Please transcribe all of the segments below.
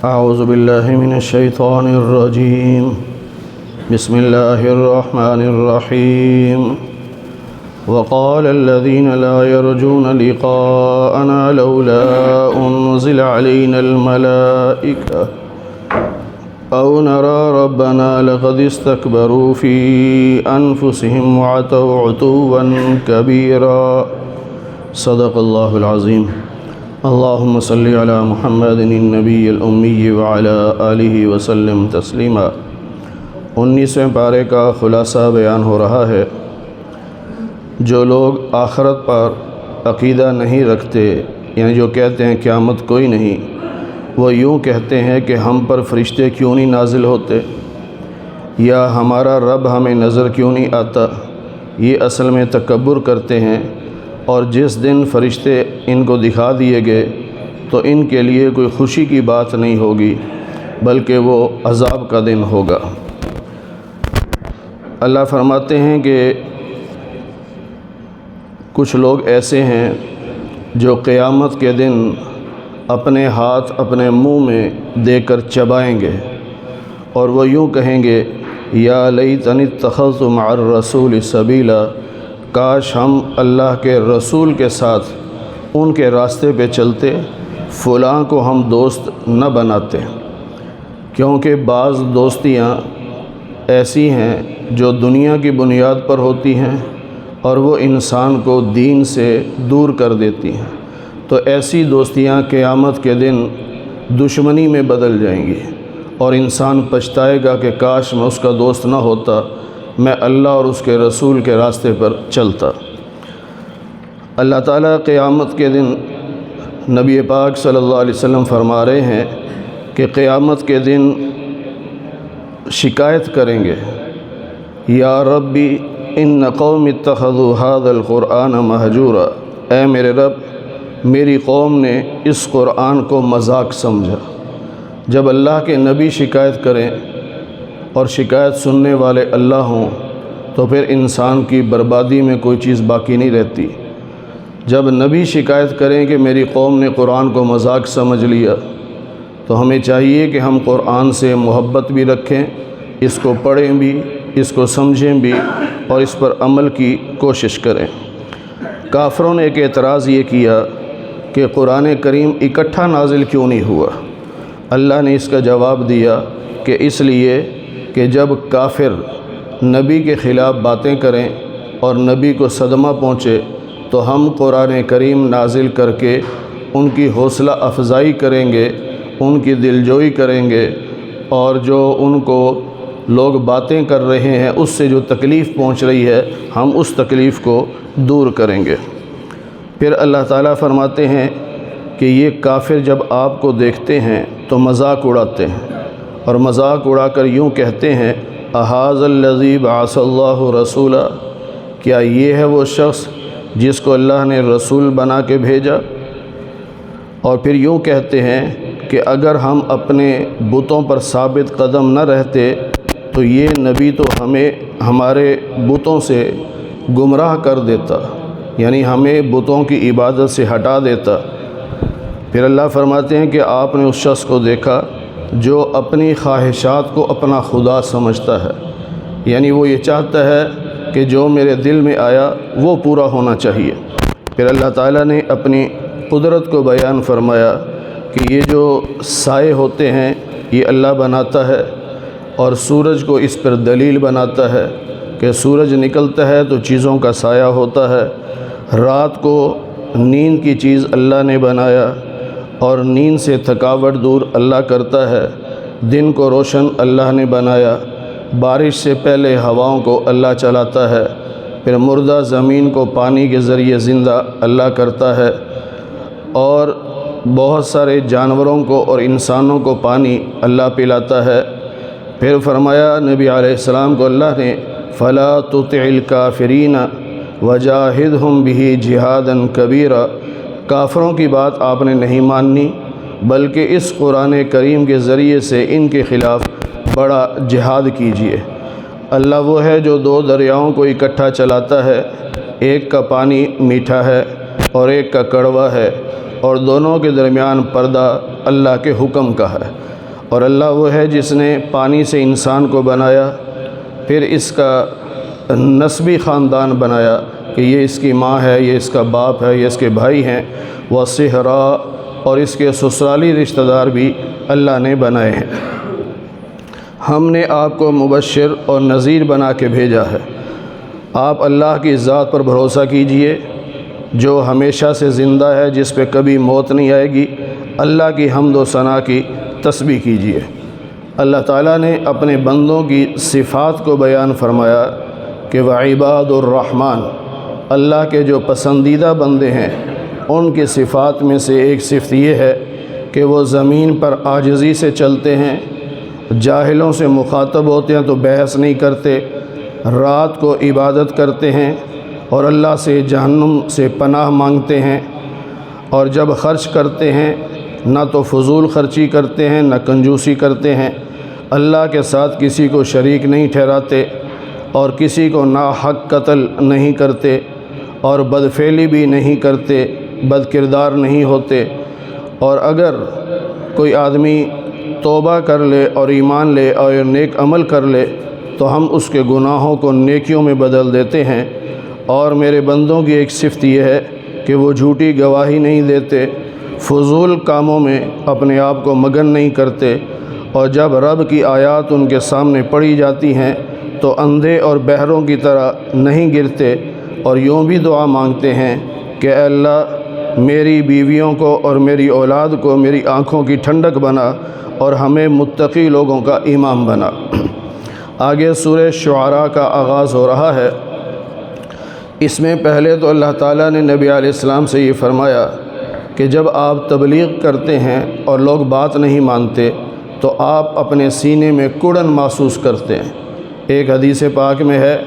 اعوذ باللہ من الشیطان الرجیم بسم اللہ الرحمن الرحیم وقال الذين لا يرجون لقاءنا لولا انزل علينا الملائكة أو نرى ربنا لقد استكبروا في أنفسهم وعتوا عتوا كبيرا صدق اللہ العظیم اللہم صلی علی محمد النبی الامی وعلى آلہ وسلم تسلیما۔ 19ویں پارے کا خلاصہ بیان ہو رہا ہے۔ جو لوگ آخرت پر عقیدہ نہیں رکھتے، یعنی جو کہتے ہیں قیامت کوئی نہیں، وہ یوں کہتے ہیں کہ ہم پر فرشتے کیوں نہیں نازل ہوتے، یا ہمارا رب ہمیں نظر کیوں نہیں آتا۔ یہ اصل میں تکبر کرتے ہیں، اور جس دن فرشتے ان کو دکھا دیے گئے تو ان کے لیے کوئی خوشی کی بات نہیں ہوگی، بلکہ وہ عذاب کا دن ہوگا۔ اللہ فرماتے ہیں کہ کچھ لوگ ایسے ہیں جو قیامت کے دن اپنے ہاتھ اپنے منہ میں دے کر چبائیں گے، اور وہ یوں کہیں گے یا لیتنی اتخذت مع الرسول سبیلا، کاش ہم اللہ کے رسول کے ساتھ ان کے راستے پہ چلتے، فلاں کو ہم دوست نہ بناتے۔ کیونکہ بعض دوستیاں ایسی ہیں جو دنیا کی بنیاد پر ہوتی ہیں اور وہ انسان کو دین سے دور کر دیتی ہیں، تو ایسی دوستیاں قیامت کے دن دشمنی میں بدل جائیں گی، اور انسان پچھتائے گا کہ کاش میں اس کا دوست نہ ہوتا، میں اللہ اور اس کے رسول کے راستے پر چلتا۔ اللہ تعالیٰ قیامت کے دن نبی پاک صلی اللہ علیہ وسلم فرما رہے ہیں کہ قیامت کے دن شکایت کریں گے، یا ربی ان قوم اتخذوا هذا القرآن مہجورا، اے میرے رب میری قوم نے اس قرآن کو مذاق سمجھا۔ جب اللہ کے نبی شکایت کریں اور شکایت سننے والے اللہ ہوں تو پھر انسان کی بربادی میں کوئی چیز باقی نہیں رہتی۔ جب نبی شکایت کریں کہ میری قوم نے قرآن کو مذاق سمجھ لیا، تو ہمیں چاہیے کہ ہم قرآن سے محبت بھی رکھیں، اس کو پڑھیں بھی، اس کو سمجھیں بھی، اور اس پر عمل کی کوشش کریں۔ کافروں نے ایک اعتراض یہ کیا کہ قرآن کریم اکٹھا نازل کیوں نہیں ہوا۔ اللہ نے اس کا جواب دیا کہ اس لیے کہ جب کافر نبی کے خلاف باتیں کریں اور نبی کو صدمہ پہنچے تو ہم قرآن کریم نازل کر کے ان کی حوصلہ افزائی کریں گے، ان کی دلجوئی کریں گے، اور جو ان کو لوگ باتیں کر رہے ہیں اس سے جو تکلیف پہنچ رہی ہے ہم اس تکلیف کو دور کریں گے۔ پھر اللہ تعالیٰ فرماتے ہیں کہ یہ کافر جب آپ کو دیکھتے ہیں تو مذاق اڑاتے ہیں، اور مذاق اڑا کر یوں کہتے ہیں اہذا الذی بعث اللہ رسولا، کیا یہ ہے وہ شخص جس کو اللہ نے رسول بنا کے بھیجا؟ اور پھر یوں کہتے ہیں کہ اگر ہم اپنے بتوں پر ثابت قدم نہ رہتے تو یہ نبی تو ہمیں ہمارے بتوں سے گمراہ کر دیتا، یعنی ہمیں بتوں کی عبادت سے ہٹا دیتا۔ پھر اللہ فرماتے ہیں کہ آپ نے اس شخص کو دیکھا جو اپنی خواہشات کو اپنا خدا سمجھتا ہے، یعنی وہ یہ چاہتا ہے کہ جو میرے دل میں آیا وہ پورا ہونا چاہیے۔ پھر اللہ تعالیٰ نے اپنی قدرت کو بیان فرمایا کہ یہ جو سائے ہوتے ہیں یہ اللہ بناتا ہے، اور سورج کو اس پر دلیل بناتا ہے کہ سورج نکلتا ہے تو چیزوں کا سایہ ہوتا ہے۔ رات کو نیند کی چیز اللہ نے بنایا، اور نیند سے تھکاوٹ دور اللہ کرتا ہے۔ دن کو روشن اللہ نے بنایا، بارش سے پہلے ہواؤں کو اللہ چلاتا ہے، پھر مردہ زمین کو پانی کے ذریعے زندہ اللہ کرتا ہے، اور بہت سارے جانوروں کو اور انسانوں کو پانی اللہ پلاتا ہے۔ پھر فرمایا نبی علیہ السلام کو اللہ نے فلا تطع الکافرین وجاہدہم بہ جہادا کبیرا، کافروں کی بات آپ نے نہیں ماننی، بلکہ اس قرآن کریم کے ذریعے سے ان کے خلاف بڑا جہاد کیجیے۔ اللہ وہ ہے جو دو دریاؤں کو اکٹھا چلاتا ہے، ایک کا پانی میٹھا ہے اور ایک کا کڑوا ہے، اور دونوں کے درمیان پردہ اللہ کے حکم کا ہے۔ اور اللہ وہ ہے جس نے پانی سے انسان کو بنایا، پھر اس کا نسبی خاندان بنایا کہ یہ اس کی ماں ہے، یہ اس کا باپ ہے، یہ اس کے بھائی ہیں، وصہرا، اور اس کے سسرالی رشتہ دار بھی اللہ نے بنائے ہیں۔ ہم نے آپ کو مبشر اور نذیر بنا کے بھیجا ہے۔ آپ اللہ کی ذات پر بھروسہ کیجئے جو ہمیشہ سے زندہ ہے، جس پہ کبھی موت نہیں آئے گی۔ اللہ کی حمد و ثنا کی تسبیح کیجئے۔ اللہ تعالیٰ نے اپنے بندوں کی صفات کو بیان فرمایا کہ وعباد الرحمن، اللہ کے جو پسندیدہ بندے ہیں ان کی صفات میں سے ایک صفت یہ ہے کہ وہ زمین پر عاجزی سے چلتے ہیں، جاہلوں سے مخاطب ہوتے ہیں تو بحث نہیں کرتے، رات کو عبادت کرتے ہیں اور اللہ سے جہنم سے پناہ مانگتے ہیں، اور جب خرچ کرتے ہیں نہ تو فضول خرچی کرتے ہیں نہ کنجوسی کرتے ہیں، اللہ کے ساتھ کسی کو شریک نہیں ٹھہراتے اور کسی کو ناحق قتل نہیں کرتے اور بدفعلی بھی نہیں کرتے، بد کردار نہیں ہوتے۔ اور اگر کوئی آدمی توبہ کر لے اور ایمان لے اور نیک عمل کر لے تو ہم اس کے گناہوں کو نیکیوں میں بدل دیتے ہیں۔ اور میرے بندوں کی ایک صفت یہ ہے کہ وہ جھوٹی گواہی نہیں دیتے، فضول کاموں میں اپنے آپ کو مگن نہیں کرتے، اور جب رب کی آیات ان کے سامنے پڑھی جاتی ہیں تو اندھے اور بہروں کی طرح نہیں گرتے، اور یوں بھی دعا مانگتے ہیں کہ اے اللہ میری بیویوں کو اور میری اولاد کو میری آنکھوں کی ٹھنڈک بنا اور ہمیں متقی لوگوں کا امام بنا۔ آگے سورہ شعراء کا آغاز ہو رہا ہے۔ اس میں پہلے تو اللہ تعالیٰ نے نبی علیہ السلام سے یہ فرمایا کہ جب آپ تبلیغ کرتے ہیں اور لوگ بات نہیں مانتے تو آپ اپنے سینے میں کڑن محسوس کرتے ہیں۔ ایک حدیث پاک میں ہے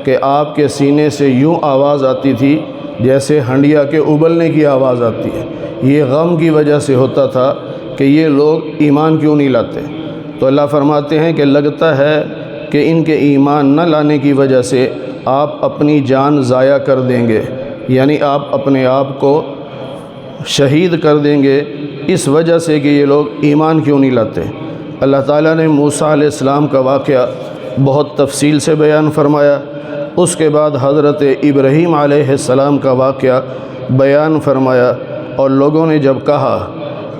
کہ آپ کے سینے سے یوں آواز آتی تھی جیسے ہنڈیا کے ابلنے کی آواز آتی ہے۔ یہ غم کی وجہ سے ہوتا تھا کہ یہ لوگ ایمان کیوں نہیں لاتے۔ تو اللہ فرماتے ہیں کہ لگتا ہے کہ ان کے ایمان نہ لانے کی وجہ سے آپ اپنی جان ضائع کر دیں گے، یعنی آپ اپنے آپ کو شہید کر دیں گے اس وجہ سے کہ یہ لوگ ایمان کیوں نہیں لاتے۔ اللہ تعالیٰ نے موسیٰ علیہ السلام کا واقعہ بہت تفصیل سے بیان فرمایا۔ اس کے بعد حضرت ابراہیم علیہ السلام کا واقعہ بیان فرمایا، اور لوگوں نے جب کہا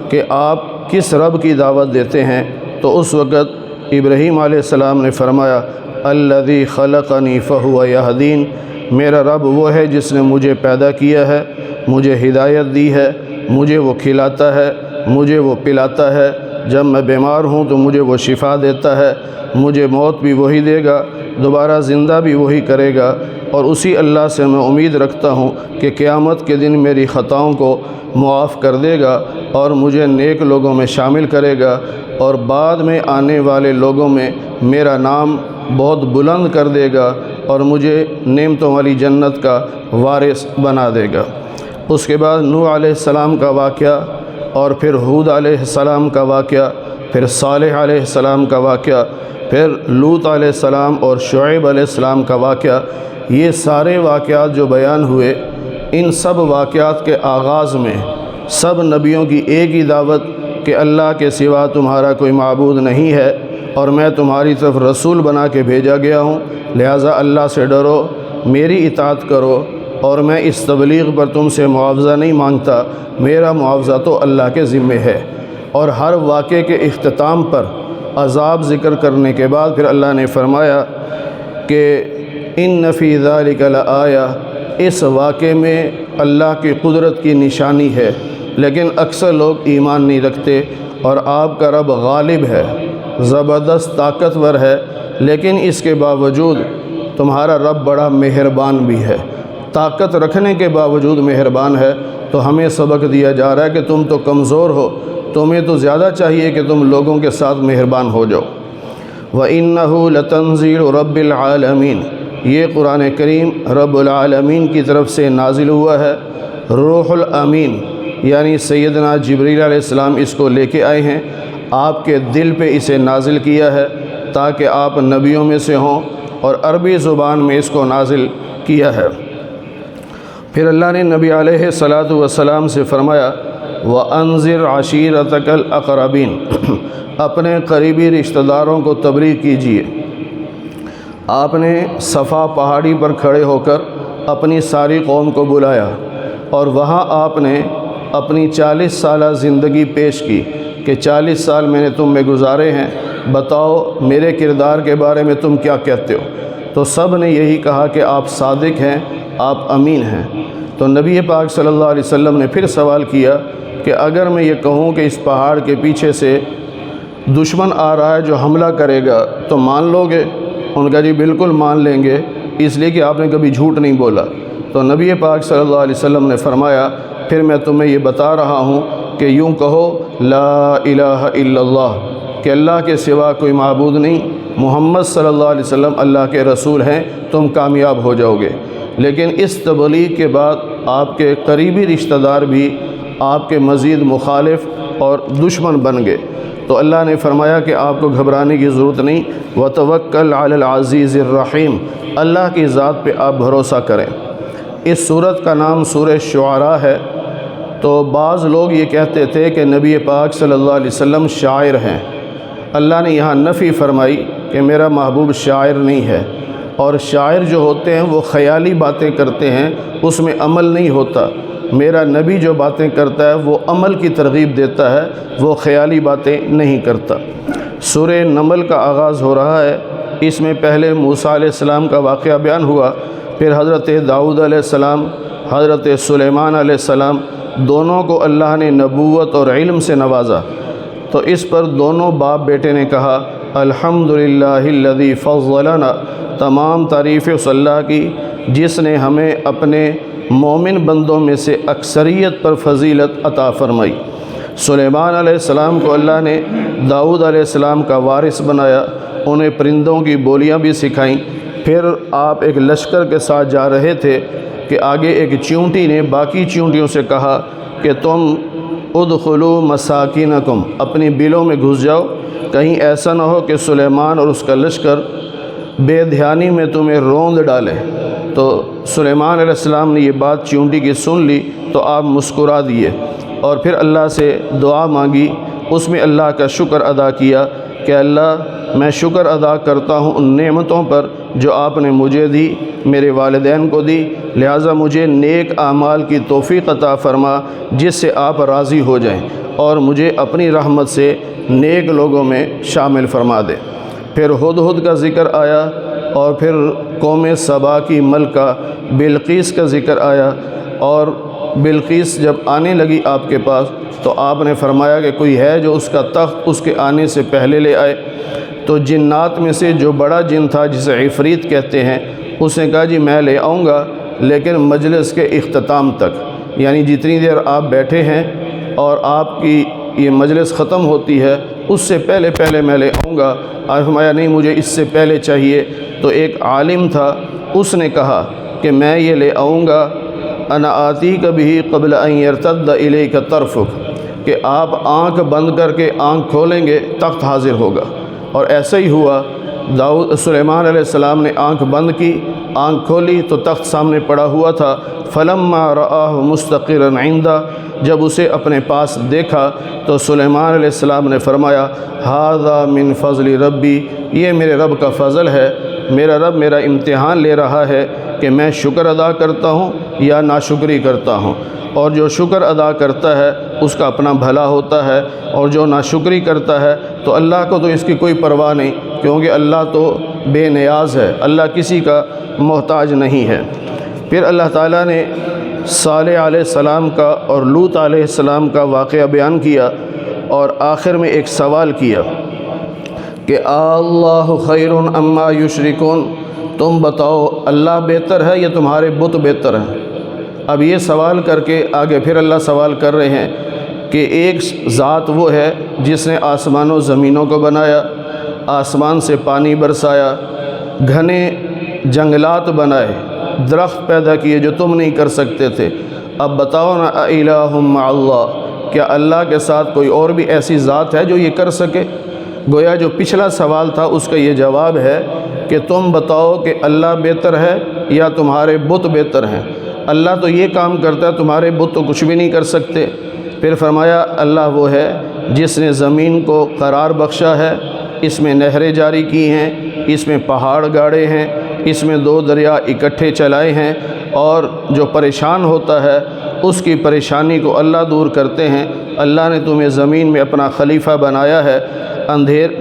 کہ آپ کس رب کی دعوت دیتے ہیں تو اس وقت ابراہیم علیہ السلام نے فرمایا الذی خلقنی فہو یہدین، میرا رب وہ ہے جس نے مجھے پیدا کیا ہے، مجھے ہدایت دی ہے، مجھے وہ کھلاتا ہے، مجھے وہ پلاتا ہے، جب میں بیمار ہوں تو مجھے وہ شفا دیتا ہے، مجھے موت بھی وہی دے گا، دوبارہ زندہ بھی وہی کرے گا، اور اسی اللہ سے میں امید رکھتا ہوں کہ قیامت کے دن میری خطاؤں کو معاف کر دے گا اور مجھے نیک لوگوں میں شامل کرے گا، اور بعد میں آنے والے لوگوں میں میرا نام بہت بلند کر دے گا اور مجھے نعمتوں والی جنت کا وارث بنا دے گا۔ اس کے بعد نوح علیہ السلام کا واقعہ، اور پھر ہود علیہ السلام کا واقعہ، پھر صالح علیہ السلام کا واقعہ، پھر لوط علیہ السلام اور شعیب علیہ السلام کا واقعہ۔ یہ سارے واقعات جو بیان ہوئے، ان سب واقعات کے آغاز میں سب نبیوں کی ایک ہی دعوت کہ اللہ کے سوا تمہارا کوئی معبود نہیں ہے اور میں تمہاری طرف رسول بنا کے بھیجا گیا ہوں، لہٰذا اللہ سے ڈرو، میری اطاعت کرو، اور میں اس تبلیغ پر تم سے معاوضہ نہیں مانگتا، میرا معاوضہ تو اللہ کے ذمے ہے۔ اور ہر واقعے کے اختتام پر عذاب ذکر کرنے کے بعد پھر اللہ نے فرمایا کہ ان فی ذلک لآیہ، اس واقعے میں اللہ کی قدرت کی نشانی ہے، لیکن اکثر لوگ ایمان نہیں رکھتے۔ اور آپ کا رب غالب ہے، زبردست طاقتور ہے، لیکن اس کے باوجود تمہارا رب بڑا مہربان بھی ہے، طاقت رکھنے کے باوجود مہربان ہے۔ تو ہمیں سبق دیا جا رہا ہے کہ تم تو کمزور ہو، تمہیں تو زیادہ چاہیے کہ تم لوگوں کے ساتھ مہربان ہو جاؤ۔ وَإِنَّهُ لَتَنزِيلُ رَبِّ الْعَالَمِينَ، یہ قرآن کریم رب العالمین کی طرف سے نازل ہوا ہے۔ روح الامین یعنی سیدنا جبریل علیہ السلام اس کو لے کے آئے ہیں، آپ کے دل پہ اسے نازل کیا ہے تاکہ آپ نبیوں میں سے ہوں، اور عربی زبان میں اس کو نازل کیا ہے۔ پھر اللہ نے نبی علیہ الصلاۃ والسلام سے فرمایا وَأَنذِرْ عَشِيرَتَكَ الْأَقْرَبِينَ اپنے قریبی رشتہ داروں کو تبلیغ کیجیے۔ آپ نے صفا پہاڑی پر کھڑے ہو کر اپنی ساری قوم کو بلایا اور وہاں آپ نے اپنی 40 سالہ زندگی پیش کی کہ 40 سال میں نے تم میں گزارے ہیں، بتاؤ میرے کردار کے بارے میں تم کیا کہتے ہو؟ تو سب نے یہی کہا کہ آپ صادق ہیں، آپ امین ہیں۔ تو نبی پاک صلی اللہ علیہ وسلم نے پھر سوال کیا کہ اگر میں یہ کہوں کہ اس پہاڑ کے پیچھے سے دشمن آ رہا ہے جو حملہ کرے گا تو مان لو گے؟ ان کا جی بالکل مان لیں گے، اس لیے کہ آپ نے کبھی جھوٹ نہیں بولا۔ تو نبی پاک صلی اللہ علیہ وسلم نے فرمایا پھر میں تمہیں یہ بتا رہا ہوں کہ یوں کہو لا الہ الا اللہ، کہ اللہ کے سوا کوئی معبود نہیں، محمد صلی اللہ علیہ وسلم اللہ کے رسول ہیں، تم کامیاب ہو جاؤ گے۔ لیکن اس تبلیغ کے بعد آپ کے قریبی رشتہ دار بھی آپ کے مزید مخالف اور دشمن بن گئے، تو اللہ نے فرمایا کہ آپ کو گھبرانے کی ضرورت نہیں، وَتَوَكَّلْ عَلَى الْعَزِيزِ الرَّحِيمِ، اللہ کی ذات پہ آپ بھروسہ کریں۔ اس سورت کا نام سورہ شعراء ہے۔ تو بعض لوگ یہ کہتے تھے کہ نبی پاک صلی اللہ علیہ وسلم شاعر ہیں۔ اللہ نے یہاں نفی فرمائی کہ میرا محبوب شاعر نہیں ہے، اور شاعر جو ہوتے ہیں وہ خیالی باتیں کرتے ہیں، اس میں عمل نہیں ہوتا۔ میرا نبی جو باتیں کرتا ہے وہ عمل کی ترغیب دیتا ہے، وہ خیالی باتیں نہیں کرتا۔ سورہ نمل کا آغاز ہو رہا ہے، اس میں پہلے موسیٰ علیہ السلام کا واقعہ بیان ہوا، پھر حضرت داؤد علیہ السلام، حضرت سلیمان علیہ السلام، دونوں کو اللہ نے نبوت اور علم سے نوازا۔ تو اس پر دونوں باپ بیٹے نے کہا الحمدللہ الذی فضلنا، تمام تعریف اس اللہ کی جس نے ہمیں اپنے مومن بندوں میں سے اکثریت پر فضیلت عطا فرمائی۔ سلیمان علیہ السلام کو اللہ نے داؤد علیہ السلام کا وارث بنایا، انہیں پرندوں کی بولیاں بھی سکھائیں۔ پھر آپ ایک لشکر کے ساتھ جا رہے تھے کہ آگے ایک چیونٹی نے باقی چیونٹیوں سے کہا کہ تم ادخلوا مساکینکم، اپنی بلوں میں گھس جاؤ، کہیں ایسا نہ ہو کہ سلیمان اور اس کا لشکر بے دھیانی میں تمہیں روند ڈالے۔ تو سلیمان علیہ السلام نے یہ بات چیونٹی کی سن لی تو آپ مسکرا دیے اور پھر اللہ سے دعا مانگی، اس میں اللہ کا شکر ادا کیا کہ اللہ میں شکر ادا کرتا ہوں ان نعمتوں پر جو آپ نے مجھے دی، میرے والدین کو دی، لہٰذا مجھے نیک اعمال کی توفیق عطا فرما جس سے آپ راضی ہو جائیں، اور مجھے اپنی رحمت سے نیک لوگوں میں شامل فرما دے۔ پھر ہدہد کا ذکر آیا، اور پھر قوم سبا کی ملکہ بلقیس کا ذکر آیا، اور بلقیس جب آنے لگی آپ کے پاس تو آپ نے فرمایا کہ کوئی ہے جو اس کا تخت اس کے آنے سے پہلے لے آئے؟ تو جنات میں سے جو بڑا جن تھا جسے عفریت کہتے ہیں، اس نے کہا جی میں لے آؤں گا، لیکن مجلس کے اختتام تک، یعنی جتنی دیر آپ بیٹھے ہیں اور آپ کی یہ مجلس ختم ہوتی ہے اس سے پہلے میں لے آؤں گا۔ آپ فرمایا نہیں مجھے اس سے پہلے چاہیے۔ تو ایک عالم تھا، اس نے کہا کہ میں یہ لے آؤں گا، انا آتیک بہ قبل ان یرتد الیک طرفک، کہ آپ آنکھ بند کر کے آنکھ کھولیں گے تخت حاضر ہوگا۔ اور ایسا ہی ہوا، سلیمان علیہ السلام نے آنکھ بند کی، آنکھ کھولی تو تخت سامنے پڑا ہوا تھا۔ فلما رآہ مستقرا عندہ، جب اسے اپنے پاس دیکھا تو سلیمان علیہ السلام نے فرمایا ھذا من فضل ربی، یہ میرے رب کا فضل ہے، میرا رب میرا امتحان لے رہا ہے کہ میں شکر ادا کرتا ہوں یا ناشکری کرتا ہوں، اور جو شکر ادا کرتا ہے اس کا اپنا بھلا ہوتا ہے، اور جو ناشکری کرتا ہے تو اللہ کو تو اس کی کوئی پرواہ نہیں، کیونکہ اللہ تو بے نیاز ہے، اللہ کسی کا محتاج نہیں ہے۔ پھر اللہ تعالیٰ نے صالح علیہ السلام کا اور لوط علیہ السلام کا واقعہ بیان کیا، اور آخر میں ایک سوال کیا کہ اللہ خیر اما یشرکون، تم بتاؤ اللہ بہتر ہے یا تمہارے بت بہتر ہیں؟ اب یہ سوال کر کے آگے پھر اللہ سوال کر رہے ہیں کہ ایک ذات وہ ہے جس نے آسمان و زمینوں کو بنایا، آسمان سے پانی برسایا، گھنے جنگلات بنائے، درخت پیدا کیے جو تم نہیں کر سکتے تھے۔ اب بتاؤ نا الہ مع اللہ، کیا اللہ کے ساتھ کوئی اور بھی ایسی ذات ہے جو یہ کر سکے؟ گویا جو پچھلا سوال تھا اس کا یہ جواب ہے کہ تم بتاؤ کہ اللہ بہتر ہے یا تمہارے بت بہتر ہیں؟ اللہ تو یہ کام کرتا ہے، تمہارے بت تو کچھ بھی نہیں کر سکتے۔ پھر فرمایا اللہ وہ ہے جس نے زمین کو قرار بخشا ہے، اس میں نہریں جاری کی ہیں، اس میں پہاڑ گاڑے ہیں، اس میں 2 دریا اکٹھے چلائے ہیں، اور جو پریشان ہوتا ہے اس کی پریشانی کو اللہ دور کرتے ہیں۔ اللہ نے تمہیں زمین میں اپنا خلیفہ بنایا ہے،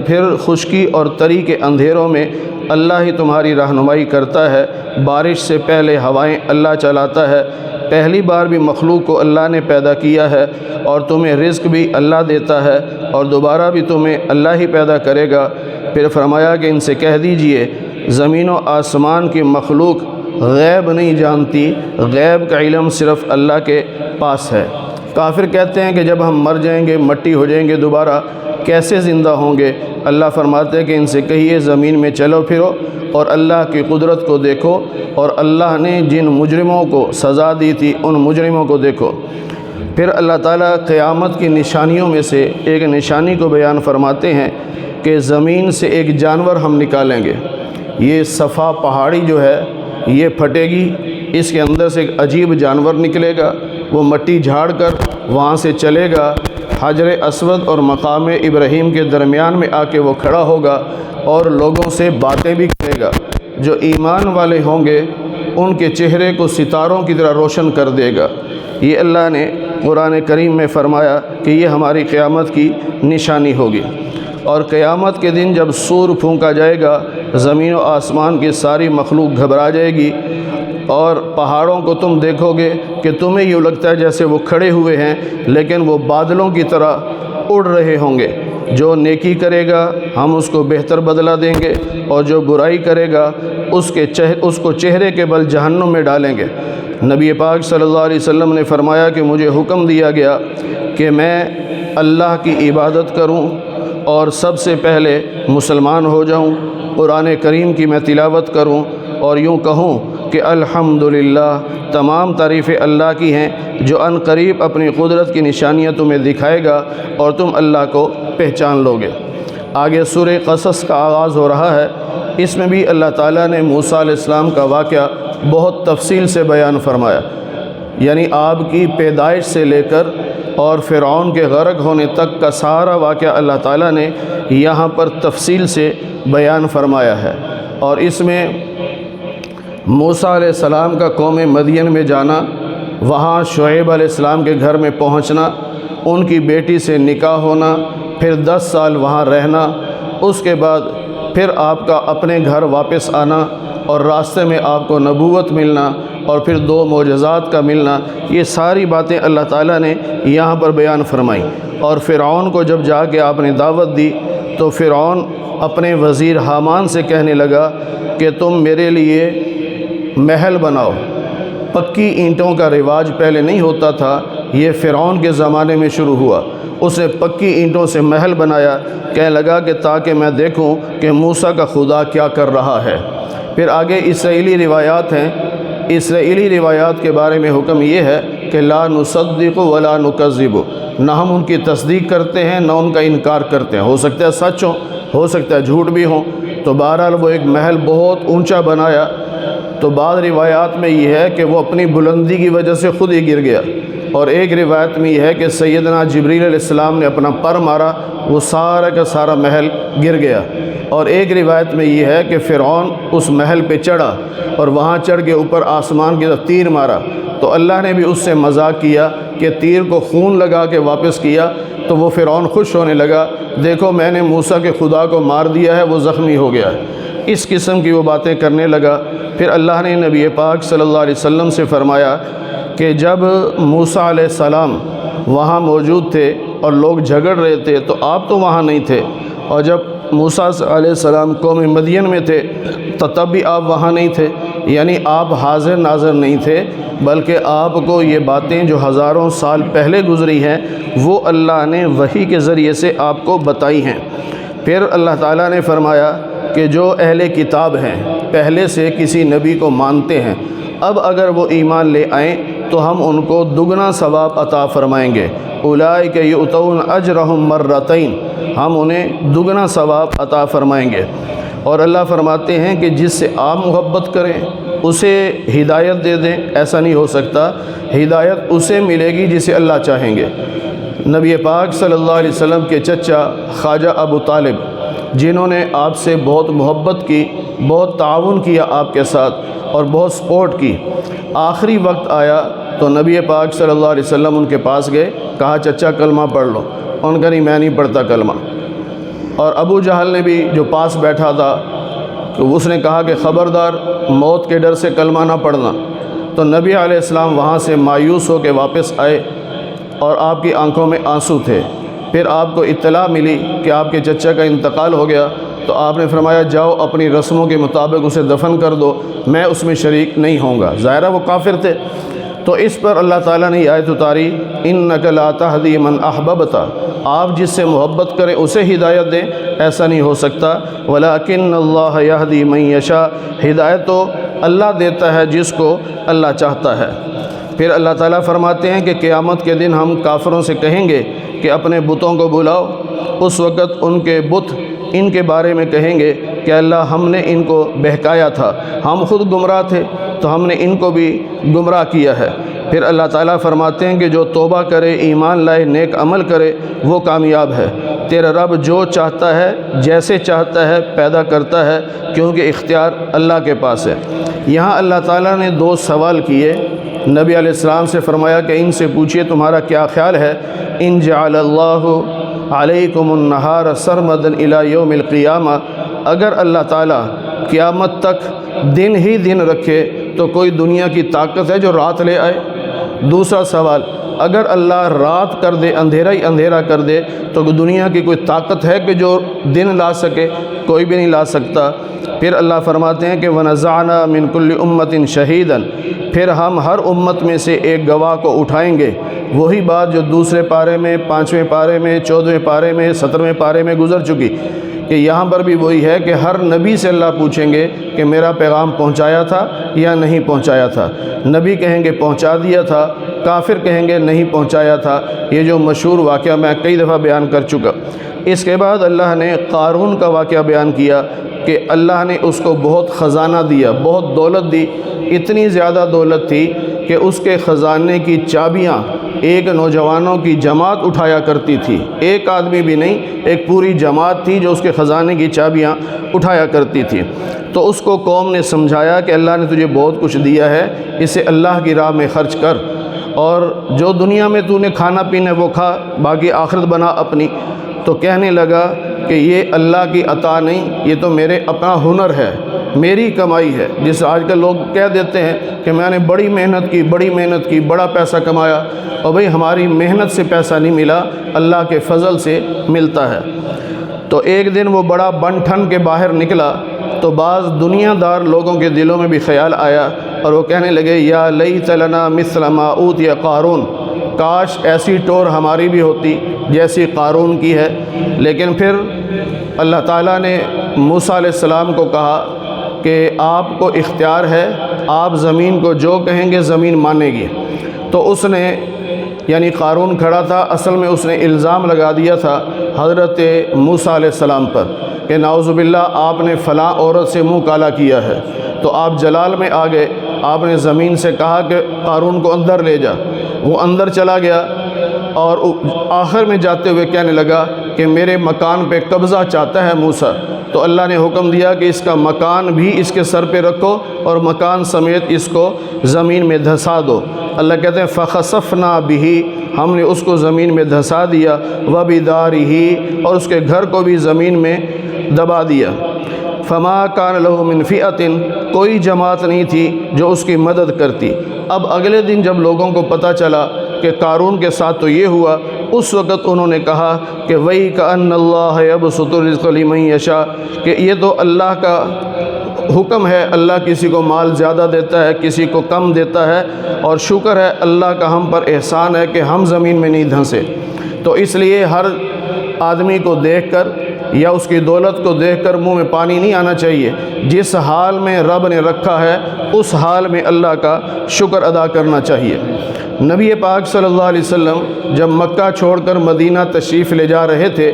پھر خشکی اور تری کے اندھیروں میں اللہ ہی تمہاری رہنمائی کرتا ہے، بارش سے پہلے ہوائیں اللہ چلاتا ہے، پہلی بار بھی مخلوق کو اللہ نے پیدا کیا ہے، اور تمہیں رزق بھی اللہ دیتا ہے، اور دوبارہ بھی تمہیں اللہ ہی پیدا کرے گا۔ پھر فرمایا کہ ان سے کہہ دیجئے زمین و آسمان کی مخلوق غیب نہیں جانتی، غیب کا علم صرف اللہ کے پاس ہے۔ کافر کہتے ہیں کہ جب ہم مر جائیں گے، مٹی ہو جائیں گے، دوبارہ کیسے زندہ ہوں گے؟ اللہ فرماتے ہیں کہ ان سے کہیے زمین میں چلو پھرو اور اللہ کی قدرت کو دیکھو، اور اللہ نے جن مجرموں کو سزا دی تھی ان مجرموں کو دیکھو۔ پھر اللہ تعالیٰ قیامت کی نشانیوں میں سے ایک نشانی کو بیان فرماتے ہیں کہ زمین سے ایک جانور ہم نکالیں گے۔ یہ صفا پہاڑی جو ہے یہ پھٹے گی، اس کے اندر سے ایک عجیب جانور نکلے گا، وہ مٹی جھاڑ کر وہاں سے چلے گا، حجر اسود اور مقام ابراہیم کے درمیان میں آ کے وہ کھڑا ہوگا اور لوگوں سے باتیں بھی کرے گا۔ جو ایمان والے ہوں گے ان کے چہرے کو ستاروں کی طرح روشن کر دے گا۔ یہ اللہ نے قرآن کریم میں فرمایا کہ یہ ہماری قیامت کی نشانی ہوگی۔ اور قیامت کے دن جب سور پھونکا جائے گا، زمین و آسمان کی ساری مخلوق گھبرا جائے گی، اور پہاڑوں کو تم دیکھو گے کہ تمہیں یوں لگتا ہے جیسے وہ کھڑے ہوئے ہیں، لیکن وہ بادلوں کی طرح اڑ رہے ہوں گے۔ جو نیکی کرے گا ہم اس کو بہتر بدلہ دیں گے، اور جو برائی کرے گا اس کو چہرے کے بل جہنم میں ڈالیں گے۔ نبی پاک صلی اللہ علیہ وسلم نے فرمایا کہ مجھے حکم دیا گیا کہ میں اللہ کی عبادت کروں اور سب سے پہلے مسلمان ہو جاؤں، قرآن کریم کی میں تلاوت کروں اور یوں کہوں کہ الحمدللہ، تمام تعریفیں اللہ کی ہیں جو ان قریب اپنی قدرت کی نشانیاں تمہیں دکھائے گا اور تم اللہ کو پہچان لو گے۔ آگے سورہ قصص کا آغاز ہو رہا ہے، اس میں بھی اللہ تعالیٰ نے موسیٰ علیہ السلام کا واقعہ بہت تفصیل سے بیان فرمایا، یعنی آپ کی پیدائش سے لے کر اور فرعون کے غرق ہونے تک کا سارا واقعہ اللہ تعالیٰ نے یہاں پر تفصیل سے بیان فرمایا ہے۔ اور اس میں موسیٰ علیہ السلام کا قوم مدین میں جانا، وہاں شعیب علیہ السلام کے گھر میں پہنچنا، ان کی بیٹی سے نکاح ہونا، پھر 10 سال وہاں رہنا، اس کے بعد پھر آپ کا اپنے گھر واپس آنا، اور راستے میں آپ کو نبوت ملنا، اور پھر 2 معجزات کا ملنا، یہ ساری باتیں اللہ تعالیٰ نے یہاں پر بیان فرمائیں۔ اور فرعون کو جب جا کے آپ نے دعوت دی تو فرعون اپنے وزیر حامان سے کہنے لگا کہ تم میرے لیے محل بناؤ۔ پکی اینٹوں کا رواج پہلے نہیں ہوتا تھا، یہ فرعون کے زمانے میں شروع ہوا۔ اس نے پکی اینٹوں سے محل بنایا، کہنے لگا کہ تاکہ میں دیکھوں کہ موسیٰ کا خدا کیا کر رہا ہے۔ پھر آگے اسرائیلی روایات ہیں، اسرائیلی روایات کے بارے میں حکم یہ ہے کہ لا نصدق ولا نکذب، نہ ہم ان کی تصدیق کرتے ہیں نہ ان کا انکار کرتے ہیں، ہو سکتا ہے سچ ہو سکتا ہے جھوٹ بھی ہوں۔ تو بہرحال وہ ایک محل بہت اونچا بنایا، تو بعض روایات میں یہ ہے کہ وہ اپنی بلندی کی وجہ سے خود ہی گر گیا، اور ایک روایت میں یہ ہے کہ سیدنا جبریل علیہ السلام نے اپنا پر مارا، وہ سارا کا سارا محل گر گیا۔ اور ایک روایت میں یہ ہے کہ فرعون اس محل پہ چڑھا اور وہاں چڑھ کے اوپر آسمان کی طرف تیر مارا، تو اللہ نے بھی اس سے مذاق کیا کہ تیر کو خون لگا کے واپس کیا، تو وہ فرعون خوش ہونے لگا، دیکھو میں نے موسیٰ کے خدا کو مار دیا ہے، وہ زخمی ہو گیا ہے۔ اس قسم کی وہ باتیں کرنے لگا۔ پھر اللہ نے نبی پاک صلی اللہ علیہ وسلم سے فرمایا کہ جب موسیٰ علیہ السلام وہاں موجود تھے اور لوگ جھگڑ رہے تھے تو آپ تو وہاں نہیں تھے، اور جب موسیٰ علیہ السلام قوم مدین میں تھے تو تب بھی آپ وہاں نہیں تھے، یعنی آپ حاضر ناظر نہیں تھے، بلکہ آپ کو یہ باتیں جو ہزاروں سال پہلے گزری ہیں وہ اللہ نے وحی کے ذریعے سے آپ کو بتائی ہیں۔ پھر اللہ تعالیٰ نے فرمایا کہ جو اہل کتاب ہیں پہلے سے کسی نبی کو مانتے ہیں، اب اگر وہ ایمان لے آئیں تو ہم ان کو دگنا ثواب عطا فرمائیں گے، اولئک یؤتون اجرہم مرتین، ہم انہیں دگنا ثواب عطا فرمائیں گے۔ اور اللہ فرماتے ہیں کہ جس سے آپ محبت کریں اسے ہدایت دے دیں، ایسا نہیں ہو سکتا، ہدایت اسے ملے گی جسے اللہ چاہیں گے۔ نبی پاک صلی اللہ علیہ وسلم کے چچا خواجہ ابو طالب، جنہوں نے آپ سے بہت محبت کی، بہت تعاون کیا آپ کے ساتھ اور بہت سپورٹ کی، آخری وقت آیا تو نبی پاک صلی اللہ علیہ وسلم ان کے پاس گئے، کہا چچا کلمہ پڑھ لو، ان کا نہیں میں نہیں پڑھتا کلمہ۔ اور ابو جہل نے بھی جو پاس بیٹھا تھا تو اس نے کہا کہ خبردار موت کے ڈر سے کلمہ نہ پڑھنا۔ تو نبی علیہ السلام وہاں سے مایوس ہو کے واپس آئے اور آپ کی آنکھوں میں آنسو تھے۔ پھر آپ کو اطلاع ملی کہ آپ کے چچا کا انتقال ہو گیا، تو آپ نے فرمایا جاؤ اپنی رسموں کے مطابق اسے دفن کر دو، میں اس میں شریک نہیں ہوں گا۔ ظاہرہ وہ کافر تھے۔ تو اس پر اللہ تعالیٰ نے یہ آیت اتاری، انک لا تہدی من احببت، آپ جس سے محبت کریں اسے ہدایت دیں، ایسا نہیں ہو سکتا۔ ولکن اللہ یہدی من یشاء، ہدایت تو اللہ دیتا ہے جس کو اللہ چاہتا ہے۔ پھر اللہ تعالیٰ فرماتے ہیں کہ قیامت کے دن ہم کافروں سے کہیں گے کہ اپنے بتوں کو بلاؤ، اس وقت ان کے بت ان کے بارے میں کہیں گے کہ اللہ ہم نے ان کو بہکایا تھا، ہم خود گمراہ تھے تو ہم نے ان کو بھی گمراہ کیا ہے۔ پھر اللہ تعالیٰ فرماتے ہیں کہ جو توبہ کرے، ایمان لائے، نیک عمل کرے وہ کامیاب ہے۔ تیرا رب جو چاہتا ہے جیسے چاہتا ہے پیدا کرتا ہے، کیونکہ اختیار اللہ کے پاس ہے۔ یہاں اللہ تعالیٰ نے دو سوال کیے، نبی علیہ السلام سے فرمایا کہ ان سے پوچھئے تمہارا کیا خیال ہے، ان جعل اللہ علیکم النہار سرمدا الی یوم القیامہ، اگر اللہ تعالیٰ قیامت تک دن ہی دن رکھے تو کوئی دنیا کی طاقت ہے جو رات لے آئے؟ دوسرا سوال، اگر اللہ رات کر دے، اندھیرا ہی اندھیرا کر دے تو دنیا کی کوئی طاقت ہے کہ جو دن لا سکے؟ کوئی بھی نہیں لا سکتا۔ پھر اللہ فرماتے ہیں کہ وَنَزَعْنَا مِن كُلِّ أُمَّةٍ شَهِيدًا، پھر ہم ہر امت میں سے ایک گواہ کو اٹھائیں گے۔ وہی بات جو دوسرے پارے میں، 5ویں پارے میں، 14ویں پارے میں، 17ویں پارے میں گزر چکی، کہ یہاں پر بھی وہی ہے کہ ہر نبی سے اللہ پوچھیں گے کہ میرا پیغام پہنچایا تھا یا نہیں پہنچایا تھا۔ نبی کہیں گے پہنچا دیا تھا، کافر کہیں گے نہیں پہنچایا تھا۔ یہ جو مشہور واقعہ میں کئی دفعہ بیان کر چکا۔ اس کے بعد اللہ نے قارون کا واقعہ بیان کیا کہ اللہ نے اس کو بہت خزانہ دیا، بہت دولت دی، اتنی زیادہ دولت تھی کہ اس کے خزانے کی چابیاں ایک نوجوانوں کی جماعت اٹھایا کرتی تھی، ایک آدمی بھی نہیں، ایک پوری جماعت تھی جو اس کے خزانے کی چابیاں اٹھایا کرتی تھی۔ تو اس کو قوم نے سمجھایا کہ اللہ نے تجھے بہت کچھ دیا ہے، اسے اللہ کی راہ میں خرچ کر، اور جو دنیا میں تو نے کھانا پینا وہ کھا، باقی آخرت بنا اپنی۔ تو کہنے لگا کہ یہ اللہ کی عطا نہیں، یہ تو میرے اپنا ہنر ہے، میری کمائی ہے۔ جس آج کل لوگ کہہ دیتے ہیں کہ میں نے بڑی محنت کی، بڑا پیسہ کمایا، اور بھئی ہماری محنت سے پیسہ نہیں ملا، اللہ کے فضل سے ملتا ہے۔ تو ایک دن وہ بڑا بن ٹھن کے باہر نکلا تو بعض دنیا دار لوگوں کے دلوں میں بھی خیال آیا اور وہ کہنے لگے یا لیت لنا مثل ما اوتی قارون، کاش ایسی ٹور ہماری بھی ہوتی جیسی قارون کی ہے۔ لیکن پھر اللہ تعالیٰ نے موسیٰ علیہ السلام کو کہا کہ آپ کو اختیار ہے، آپ زمین کو جو کہیں گے زمین مانے گی۔ تو اس نے یعنی قارون کھڑا تھا، اصل میں اس نے الزام لگا دیا تھا حضرت موسیٰ علیہ السلام پر کہ نعوذ باللہ آپ نے فلاں عورت سے منہ کالا کیا ہے۔ تو آپ جلال میں آ گئے، آپ نے زمین سے کہا کہ قارون کو اندر لے جا۔ وہ اندر چلا گیا اور آخر میں جاتے ہوئے کہنے لگا کہ میرے مکان پہ قبضہ چاہتا ہے موسیٰ۔ تو اللہ نے حکم دیا کہ اس کا مکان بھی اس کے سر پہ رکھو اور مکان سمیت اس کو زمین میں دھسا دو۔ اللہ کہتے ہیں فَخَسَفْنَا بِهِ، ہم نے اس کو زمین میں دھسا دیا، وَبِدَارِهِ، اور اس کے گھر کو بھی زمین میں دبا دیا۔ فَمَا كَانَ لَهُ مِنْ فِئَةٍ، کوئی جماعت نہیں تھی جو اس کی مدد کرتی۔ اب اگلے دن جب لوگوں کو پتہ چلا کہ قارون کے ساتھ تو یہ ہوا، اس وقت انہوں نے کہا کہ وَيْكَأَنَّ اللَّهَ يَبْسُطُ الرِّزْقَ لِمَن يَشَاءُ، کہ یہ تو اللہ کا حکم ہے، اللہ کسی کو مال زیادہ دیتا ہے، کسی کو کم دیتا ہے، اور شکر ہے اللہ کا ہم پر احسان ہے کہ ہم زمین میں نہیں دھنسے۔ تو اس لیے ہر آدمی کو دیکھ کر یا اس کی دولت کو دیکھ کر منہ میں پانی نہیں آنا چاہیے۔ جس حال میں رب نے رکھا ہے اس حال میں اللہ کا شکر ادا کرنا چاہیے۔ نبی پاک صلی اللہ علیہ وسلم جب مکہ چھوڑ کر مدینہ تشریف لے جا رہے تھے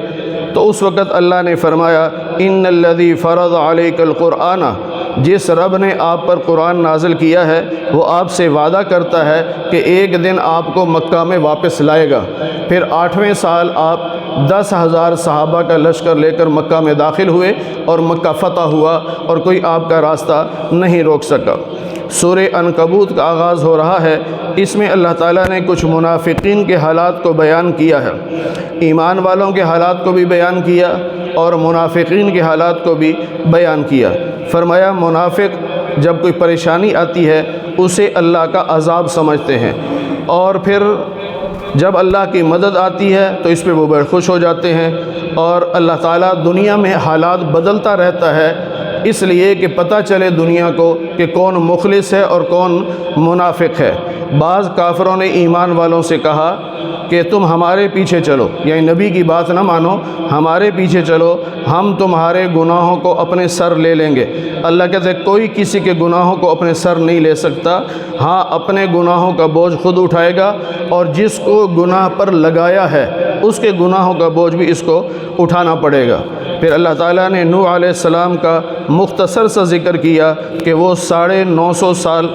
تو اس وقت اللہ نے فرمایا ان الذی فرض علیک القرآن، جس رب نے آپ پر قرآن نازل کیا ہے وہ آپ سے وعدہ کرتا ہے کہ ایک دن آپ کو مکہ میں واپس لائے گا، پھر 8ویں سال آپ 10,000 صحابہ کا لشکر لے کر مکہ میں داخل ہوئے اور مکہ فتح ہوا اور کوئی آپ کا راستہ نہیں روک سکا۔ سورہ عنکبوت کا آغاز ہو رہا ہے، اس میں اللہ تعالیٰ نے کچھ منافقین کے حالات کو بیان کیا ہے، ایمان والوں کے حالات کو بھی بیان کیا اور منافقین کے حالات کو بھی بیان کیا۔ فرمایا منافق جب کوئی پریشانی آتی ہے اسے اللہ کا عذاب سمجھتے ہیں، اور پھر جب اللہ کی مدد آتی ہے تو اس پہ وہ بڑے خوش ہو جاتے ہیں، اور اللہ تعالیٰ دنیا میں حالات بدلتا رہتا ہے اس لیے کہ پتہ چلے دنیا کو کہ کون مخلص ہے اور کون منافق ہے۔ بعض کافروں نے ایمان والوں سے کہا کہ تم ہمارے پیچھے چلو، یعنی نبی کی بات نہ مانو، ہمارے پیچھے چلو، ہم تمہارے گناہوں کو اپنے سر لے لیں گے۔ اللہ کہتے ہیں کوئی کسی کے گناہوں کو اپنے سر نہیں لے سکتا، ہاں اپنے گناہوں کا بوجھ خود اٹھائے گا، اور جس کو گناہ پر لگایا ہے اس کے گناہوں کا بوجھ بھی اس کو اٹھانا پڑے گا۔ پھر اللہ تعالیٰ نے نوح علیہ السلام کا مختصر سا ذکر کیا کہ وہ 950 سال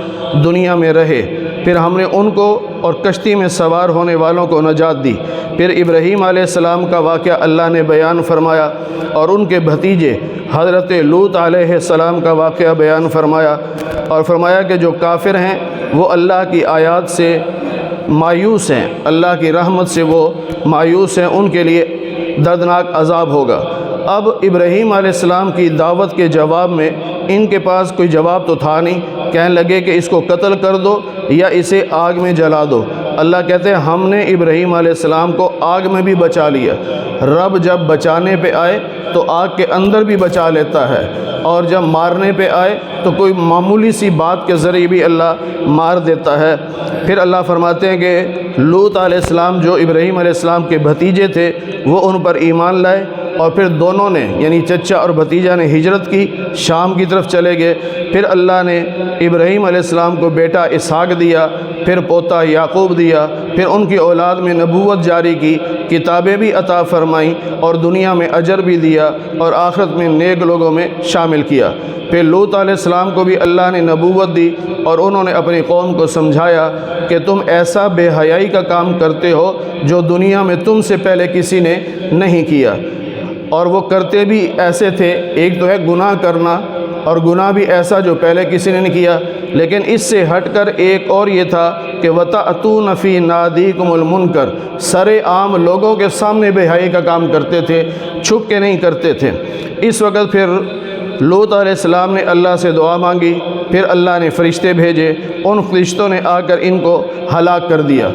دنیا میں رہے، پھر ہم نے ان کو اور کشتی میں سوار ہونے والوں کو نجات دی۔ پھر ابراہیم علیہ السلام کا واقعہ اللہ نے بیان فرمایا، اور ان کے بھتیجے حضرت لوط علیہ السلام کا واقعہ بیان فرمایا، اور فرمایا کہ جو کافر ہیں وہ اللہ کی آیات سے مایوس ہیں، اللہ کی رحمت سے وہ مایوس ہیں، ان کے لیے دردناک عذاب ہوگا۔ اب ابراہیم علیہ السلام کی دعوت کے جواب میں ان کے پاس کوئی جواب تو تھا نہیں، کہنے لگے کہ اس کو قتل کر دو یا اسے آگ میں جلا دو۔ اللہ کہتے ہیں ہم نے ابراہیم علیہ السلام کو آگ میں بھی بچا لیا۔ رب جب بچانے پہ آئے تو آگ کے اندر بھی بچا لیتا ہے، اور جب مارنے پہ آئے تو کوئی معمولی سی بات کے ذریعے بھی اللہ مار دیتا ہے۔ پھر اللہ فرماتے ہیں کہ لوط علیہ السلام جو ابراہیم علیہ السلام کے بھتیجے تھے وہ ان پر ایمان لائے، اور پھر دونوں نے یعنی چچا اور بھتیجا نے ہجرت کی، شام کی طرف چلے گئے۔ پھر اللہ نے ابراہیم علیہ السلام کو بیٹا اسحاق دیا، پھر پوتا یعقوب دیا، پھر ان کی اولاد میں نبوت جاری کی، کتابیں بھی عطا فرمائیں، اور دنیا میں اجر بھی دیا، اور آخرت میں نیک لوگوں میں شامل کیا۔ پھر لوط علیہ السلام کو بھی اللہ نے نبوت دی، اور انہوں نے اپنی قوم کو سمجھایا کہ تم ایسا بے حیائی کا کام کرتے ہو جو دنیا میں تم سے پہلے کسی نے نہیں کیا، اور وہ کرتے بھی ایسے تھے، ایک تو ہے گناہ کرنا، اور گناہ بھی ایسا جو پہلے کسی نے نہیں کیا، لیکن اس سے ہٹ کر ایک اور یہ تھا کہ وَتَأْتُونَ فِي نَادِيكُمُ الْمُنْكَرَ، سرے عام لوگوں کے سامنے بے حیائی کا کام کرتے تھے، چھپ کے نہیں کرتے تھے۔ اس وقت پھر لوط علیہ السلام نے اللہ سے دعا مانگی، پھر اللہ نے فرشتے بھیجے، ان فرشتوں نے آ کر ان کو ہلاک کر دیا۔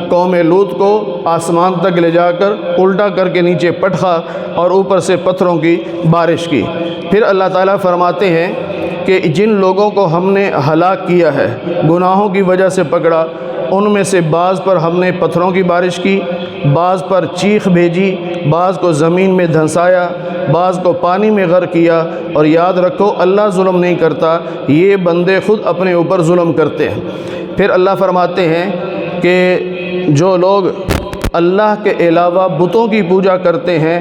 قوم لوط کو آسمان تک لے جا کر الٹا کر کے نیچے پٹخا اور اوپر سے پتھروں کی بارش کی۔ پھر اللہ تعالیٰ فرماتے ہیں کہ جن لوگوں کو ہم نے ہلاک کیا ہے، گناہوں کی وجہ سے پکڑا، ان میں سے بعض پر ہم نے پتھروں کی بارش کی، بعض پر چیخ بھیجی، بعض کو زمین میں دھنسایا، بعض کو پانی میں غرق کیا۔ اور یاد رکھو اللہ ظلم نہیں کرتا، یہ بندے خود اپنے اوپر ظلم کرتے ہیں۔ پھر اللہ فرماتے ہیں کہ جو لوگ اللہ کے علاوہ بتوں کی پوجا کرتے ہیں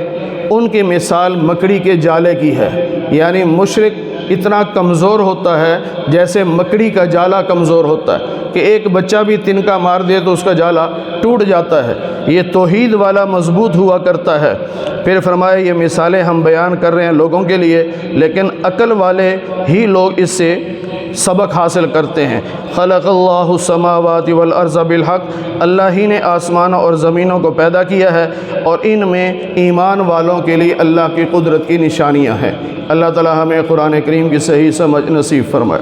ان کی مثال مکڑی کے جالے کی ہے، یعنی مشرک اتنا کمزور ہوتا ہے جیسے مکڑی کا جالا کمزور ہوتا ہے کہ ایک بچہ بھی تنکا مار دے تو اس کا جالا ٹوٹ جاتا ہے۔ یہ توحید والا مضبوط ہوا کرتا ہے۔ پھر فرمایا یہ مثالیں ہم بیان کر رہے ہیں لوگوں کے لیے، لیکن عقل والے ہی لوگ اس سے سبق حاصل کرتے ہیں۔ خلق اللہ السماوات والارض بالحق، اللہ ہی نے آسمانوں اور زمینوں کو پیدا کیا ہے، اور ان میں ایمان والوں کے لیے اللہ کی قدرت کی نشانیاں ہیں۔ اللہ تعالی ہمیں قرآن کریم کی صحیح سمجھ نصیب فرمائے۔